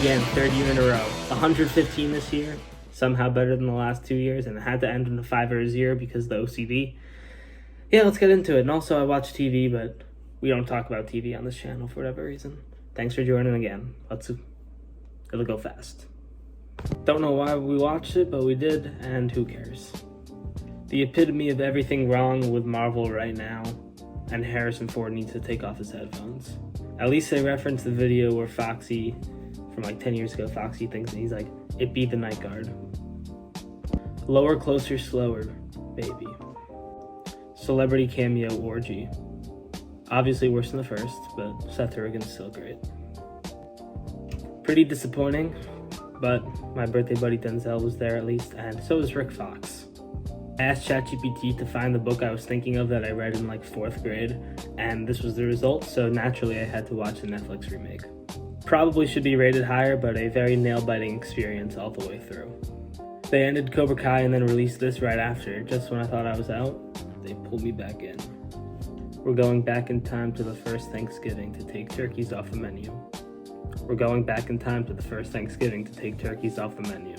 again, third year in a row. 115 this year, somehow better than the last 2 years, and it had to end in a 5 or a 0 because of the OCD. Yeah, let's get into it. And also, I watch TV, but we don't talk about TV on this channel for whatever reason. Thanks for joining again. It'll go fast. Don't know why we watched it, but we did, and who cares? The epitome of everything wrong with Marvel right now, and Harrison Ford needs to take off his headphones. At least they referenced the video where Foxy, from like 10 years ago, Foxy thinks, and he's like, it beat the Night Guard. Lower, closer, slower, baby. Celebrity cameo orgy. Obviously worse than the first, but Seth Rogen's still great. Pretty disappointing, but my birthday buddy Denzel was there at least, and so was Rick Fox. I asked ChatGPT to find the book I was thinking of that I read in like 4th grade, and this was the result, so naturally I had to watch the Netflix remake. Probably should be rated higher, but a very nail-biting experience all the way through. They ended Cobra Kai and then released this right after. Just when I thought I was out, they pulled me back in. We're going back in time to the first Thanksgiving to take turkeys off the menu. We're going back in time to the first Thanksgiving to take turkeys off the menu.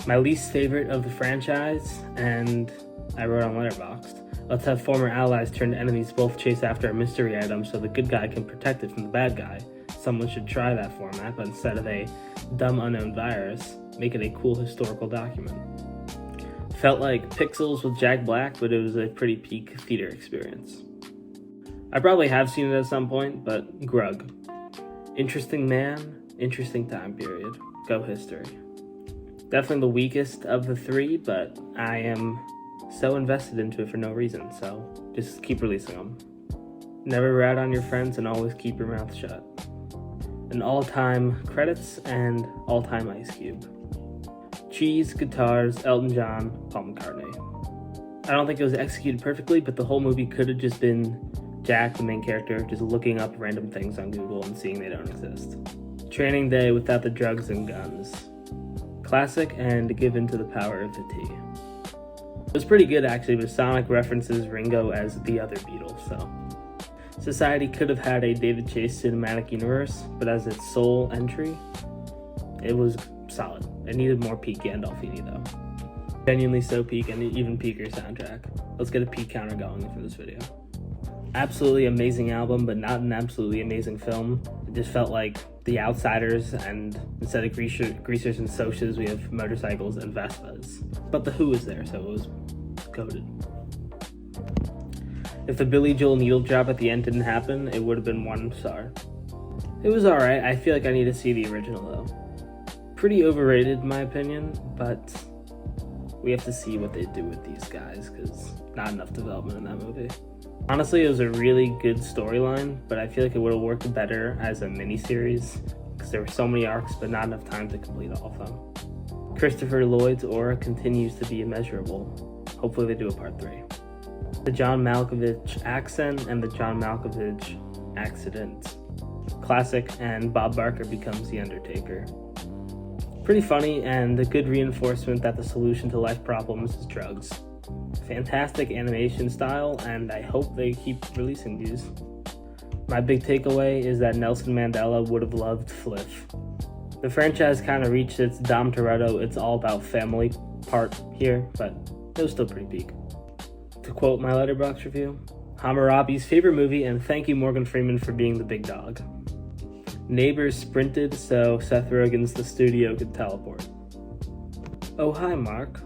My least favorite of the franchise, and I wrote on Letterboxd, let's have former allies turned enemies both chase after a mystery item so the good guy can protect it from the bad guy. Someone should try that format, but instead of a dumb unknown virus, make it a cool historical document. Felt like Pixels with Jack Black, but it was a pretty peak theater experience. I probably have seen it at some point, but Grug. Interesting man, interesting time period. Go history. Definitely the weakest of the 3, but I am so invested into it for no reason, so just keep releasing them. Never rat on your friends and always keep your mouth shut. An all-time credits and all-time Ice Cube. Cheese, guitars, Elton John, Paul McCartney. I don't think it was executed perfectly, but the whole movie could have just been Jack, the main character, just looking up random things on Google and seeing they don't exist. Training Day without the drugs and guns. Classic and given to the power of the tea. It was pretty good actually, but Sonic references Ringo as the other Beatles, so. Society could have had a David Chase cinematic universe, but as its sole entry, it was solid. It needed more peak Gandolfini though. Genuinely so peak, and even peaker soundtrack. Let's get a peak counter going for this video. Absolutely amazing album, but not an absolutely amazing film. It just felt like The Outsiders, and instead of greasers and socias, we have motorcycles and Vespas. But the Who is there, so it was coded. If the Billy Joel needle drop at the end didn't happen, it would have been 1 star. It was alright. I feel like I need to see the original though. Pretty overrated in my opinion, but we have to see what they do with these guys, because not enough development in that movie. Honestly, it was a really good storyline, but I feel like it would have worked better as a miniseries, because there were so many arcs, but not enough time to complete all of them. Christopher Lloyd's aura continues to be immeasurable. Hopefully they do a part 3. The John Malkovich accent and the John Malkovich accident. Classic, and Bob Barker becomes the Undertaker. Pretty funny, and a good reinforcement that the solution to life problems is drugs. Fantastic animation style, and I hope they keep releasing these. My big takeaway is that Nelson Mandela would have loved Fliff. The franchise kind of reached its Dom Toretto, it's all about family part here, but it was still pretty peak. To quote my Letterboxd review, Hammurabi's favorite movie, and thank you Morgan Freeman for being the big dog. Neighbors sprinted so Seth Rogen's The Studio could teleport. Oh hi Mark.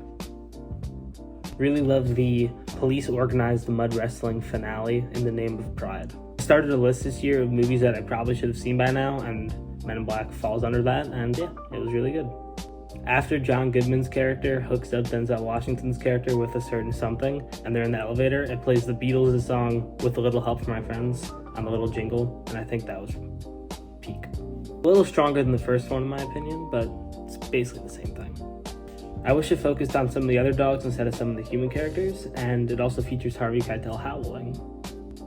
Really love the police organized the mud wrestling finale in the name of pride. I started a list this year of movies that I probably should have seen by now, and Men in Black falls under that, and yeah, it was really good. After John Goodman's character hooks up Denzel Washington's character with a certain something, and they're in the elevator, it plays the Beatles' song With a Little Help from My Friends on the little jingle, and I think that was peak. A little stronger than the first one in my opinion, but it's basically the same thing. I wish it focused on some of the other dogs instead of some of the human characters, and it also features Harvey Keitel howling.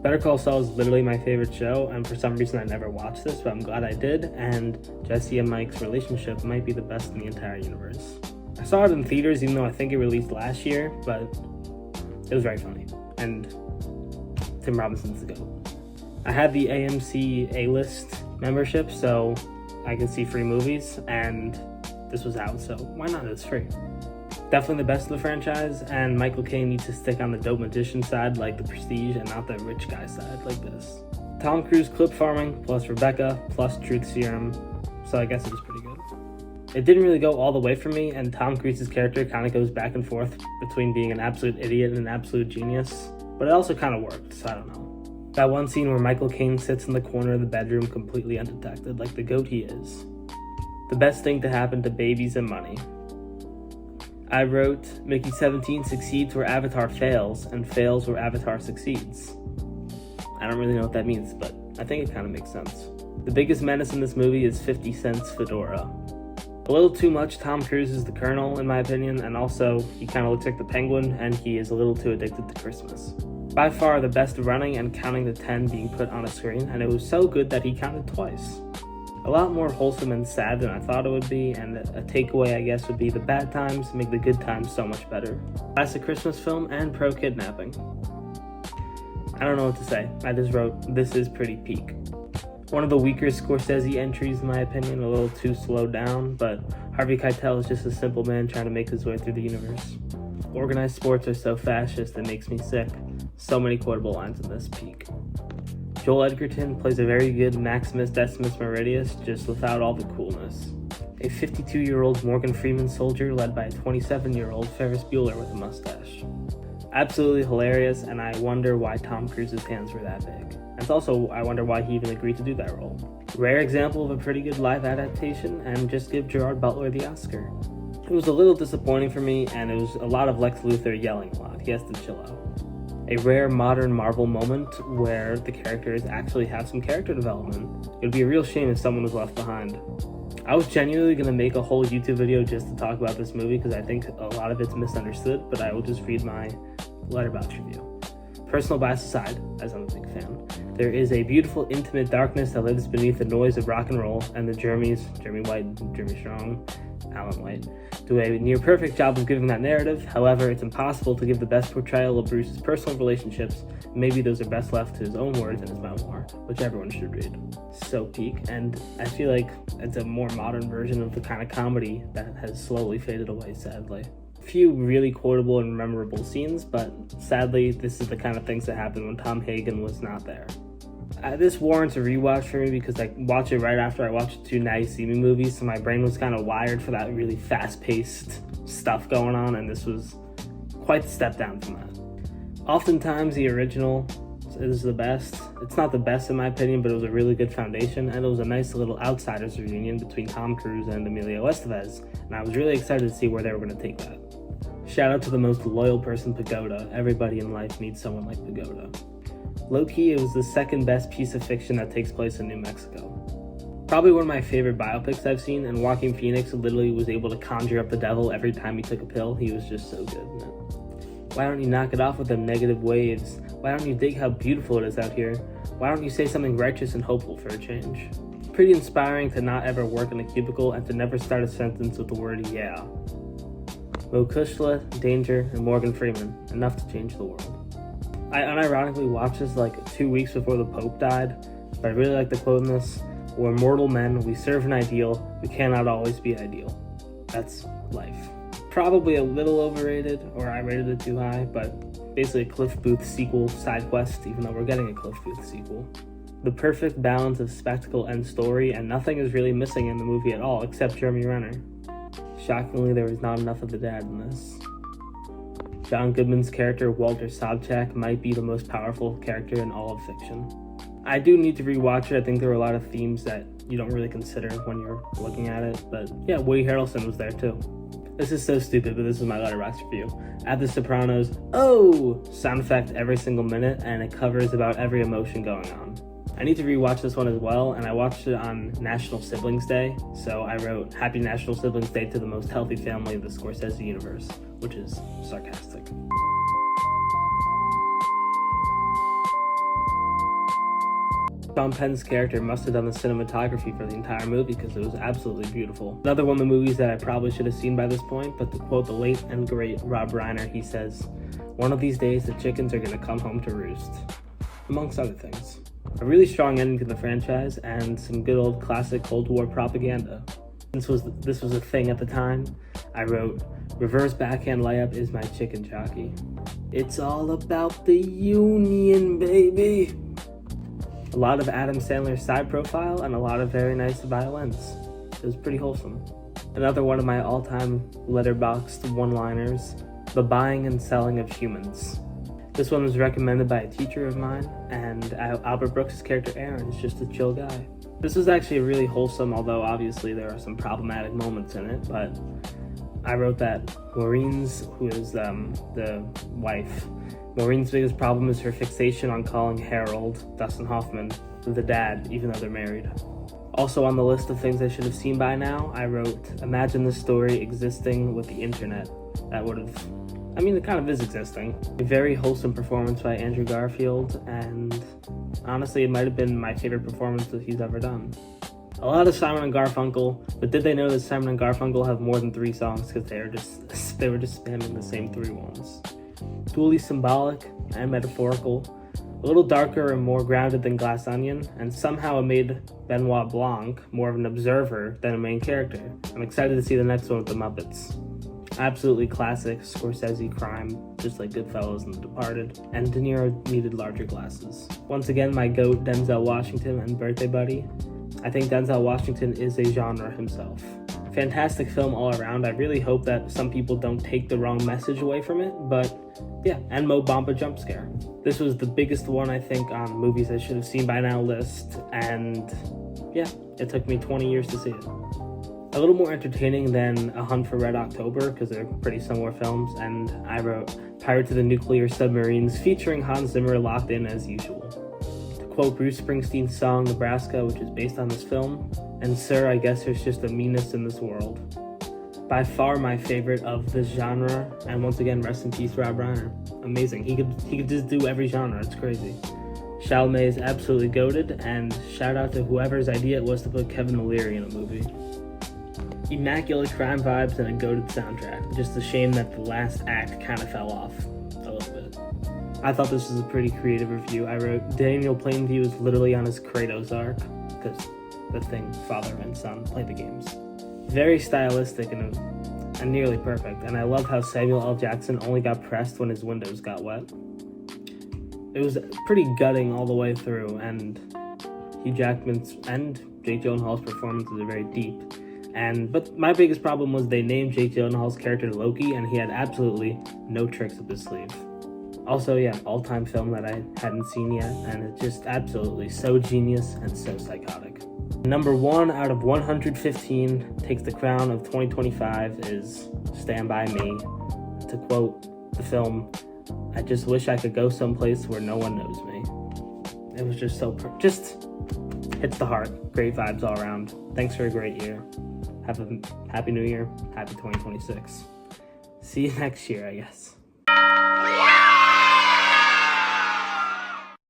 Better Call Saul is literally my favorite show, and for some reason I never watched this, but I'm glad I did, and Jesse and Mike's relationship might be the best in the entire universe. I saw it in theaters even though I think it released last year, but it was very funny, and Tim Robinson's the GOAT. I had the AMC A-List membership, so I could see free movies, and this was out, so why not? It's free. Definitely the best of the franchise, and Michael Caine needs to stick on the dope magician side like The Prestige and not the rich guy side like this. Tom Cruise clip farming, plus Rebecca, plus Truth Serum, so I guess it was pretty good. It didn't really go all the way for me, and Tom Cruise's character kind of goes back and forth between being an absolute idiot and an absolute genius, but it also kind of worked, so I don't know. That one scene where Michael Caine sits in the corner of the bedroom completely undetected, like the goat he is. The best thing to happen to babies and money. I wrote, Mickey 17 succeeds where Avatar fails, and fails where Avatar succeeds. I don't really know what that means, but I think it kind of makes sense. The biggest menace in this movie is 50 Cent's fedora. A little too much Tom Cruise is the Colonel, in my opinion, and also he kind of looks like the Penguin, and he is a little too addicted to Christmas. By far the best running and counting to 10 being put on a screen, and it was so good that he counted twice. A lot more wholesome and sad than I thought it would be, and a takeaway I guess would be the bad times make the good times so much better. Classic Christmas film and pro-kidnapping. I don't know what to say. I just wrote, this is pretty peak. One of the weaker Scorsese entries in my opinion, a little too slowed down, but Harvey Keitel is just a simple man trying to make his way through the universe. Organized sports are so fascist it makes me sick. So many quotable lines in this peak. Joel Edgerton plays a very good Maximus Decimus Meridius, just without all the coolness. A 52-year-old Morgan Freeman soldier led by a 27-year-old Ferris Bueller with a mustache. Absolutely hilarious, and I wonder why Tom Cruise's hands were that big. And also, I wonder why he even agreed to do that role. Rare example of a pretty good live adaptation, and just give Gerard Butler the Oscar. It was a little disappointing for me, and it was a lot of Lex Luthor yelling a lot. He has to chill out. A rare modern Marvel moment where the characters actually have some character development. It would be a real shame if someone was left behind. I was genuinely going to make a whole YouTube video just to talk about this movie because I think a lot of it's misunderstood, but I will just read my Letterboxd review. Personal bias aside, as I'm a big fan, there is a beautiful, intimate darkness that lives beneath the noise of rock and roll, and the Jeremy White, Jeremy Strong, Alan White, do a near-perfect job of giving that narrative. However, it's impossible to give the best portrayal of Bruce's personal relationships. Maybe those are best left to his own words in his memoir, which everyone should read. So peak, and I feel like it's a more modern version of the kind of comedy that has slowly faded away, sadly. A few really quotable and memorable scenes, but sadly, this is the kind of things that happened when Tom Hagen was not there. This warrants a rewatch for me because I watched it right after I watched the two Now You See Me movies, so my brain was kind of wired for that really fast-paced stuff going on, and this was quite the step down from that. Oftentimes, the original is the best. It's not the best in my opinion, but it was a really good foundation, and it was a nice little outsiders reunion between Tom Cruise and Emilio Estevez, and I was really excited to see where they were going to take that. Shout out to the most loyal person, Pagoda. Everybody in life needs someone like Pagoda. Low-key, it was the second best piece of fiction that takes place in New Mexico. Probably one of my favorite biopics I've seen, and Joaquin Phoenix literally was able to conjure up the devil every time he took a pill. He was just so good in it. Why don't you knock it off with them negative waves? Why don't you dig how beautiful it is out here? Why don't you say something righteous and hopeful for a change? Pretty inspiring to not ever work in a cubicle and to never start a sentence with the word yeah. Mo Kushla, Danger, and Morgan Freeman, enough to change the world. I unironically watched this like 2 weeks before the Pope died, but I really like the quote in this. We're mortal men, we serve an ideal, we cannot always be ideal. That's life. Probably a little overrated, or I rated it too high, but basically a Cliff Booth sequel side quest, even though we're getting a Cliff Booth sequel. The perfect balance of spectacle and story, and nothing is really missing in the movie at all except Jeremy Renner. Shockingly, there was not enough of the dad in this. John Goodman's character, Walter Sobchak, might be the most powerful character in all of fiction. I do need to rewatch it. I think there were a lot of themes that you don't really consider when you're looking at it, but yeah, Woody Harrelson was there too. This is so stupid, but this is my Letterboxd review. At The Sopranos, oh! Sound effect every single minute, and it covers about every emotion going on. I need to rewatch this one as well, and I watched it on National Siblings Day, so I wrote, Happy National Siblings Day to the most healthy family of the Scorsese universe, which is sarcastic. Sean Penn's character must have done the cinematography for the entire movie because it was absolutely beautiful. Another one of the movies that I probably should have seen by this point, but to quote the late and great Rob Reiner, he says, "One of these days the chickens are going to come home to roost," amongst other things. a really strong ending to the franchise, and some good old classic Cold War propaganda. This was a thing at the time. I wrote, "Reverse backhand layup is my chicken jockey. It's all about the union, baby." A lot of Adam Sandler's side profile and a lot of very nice violins. It was pretty wholesome. Another one of my all-time letterboxed one-liners, the buying and selling of humans. This one was recommended by a teacher of mine, and Albert Brooks' character Aaron is just a chill guy. This was actually really wholesome, although obviously there are some problematic moments in it, but I wrote that Maureen's, who is the wife, Maureen's biggest problem is her fixation on calling Harold, Dustin Hoffman, the dad, even though they're married. Also on the list of things I should have seen by now, I wrote, imagine this story existing with the internet. That would have, it kind of is existing. A very wholesome performance by Andrew Garfield, and honestly, it might have been my favorite performance that he's ever done. A lot of Simon and Garfunkel, but did they know that Simon and Garfunkel have more than 3 songs because they were just spamming the same 3 ones. Dually symbolic and metaphorical, a little darker and more grounded than Glass Onion, and somehow it made Benoit Blanc more of an observer than a main character. I'm excited to see the next one with the Muppets. Absolutely classic Scorsese crime, just like Goodfellas and The Departed, and De Niro needed larger glasses. Once again, my GOAT, Denzel Washington and birthday buddy. I think Denzel Washington is a genre himself. Fantastic film all around. I really hope that some people don't take the wrong message away from it, but yeah, and Mo Bamba jump scare. This was the biggest one, I think, on movies I should have seen by now list, and yeah, it took me 20 years to see it. A little more entertaining than A Hunt for Red October, because they're pretty similar films, and I wrote Pirates of the Nuclear Submarines featuring Hans Zimmer locked in as usual. To quote Bruce Springsteen's song Nebraska, which is based on this film, and sir, I guess there's just a meanness in this world. By far my favorite of this genre, and once again, rest in peace, Rob Reiner. Amazing. He could just do every genre. It's crazy. Chalamet is absolutely goated, and shout out to whoever's idea it was to put Kevin O'Leary in a movie. Immaculate crime vibes and a goated soundtrack. Just a shame that the last act kind of fell off a little bit. I thought this was a pretty creative review. I wrote, Daniel Plainview is literally on his Kratos arc, because the thing, father and son, play the games. Very stylistic and nearly perfect, and I love how Samuel L. Jackson only got pressed when his windows got wet. It was pretty gutting all the way through, and Hugh Jackman's and Jake Gyllenhaal's performances are very deep. But my biggest problem was they named Jake Gyllenhaal's character Loki, and he had absolutely no tricks up his sleeve. Also, yeah, all-time film that I hadn't seen yet, and it's just absolutely so genius and so psychotic. Number 1 out of 115 takes the crown of 2025 is Stand By Me. To quote the film, I just wish I could go someplace where no one knows me. It was just so just hits the heart. Great vibes all around. Thanks for a great year. Have a happy new year. Happy 2026. See you next year, I guess.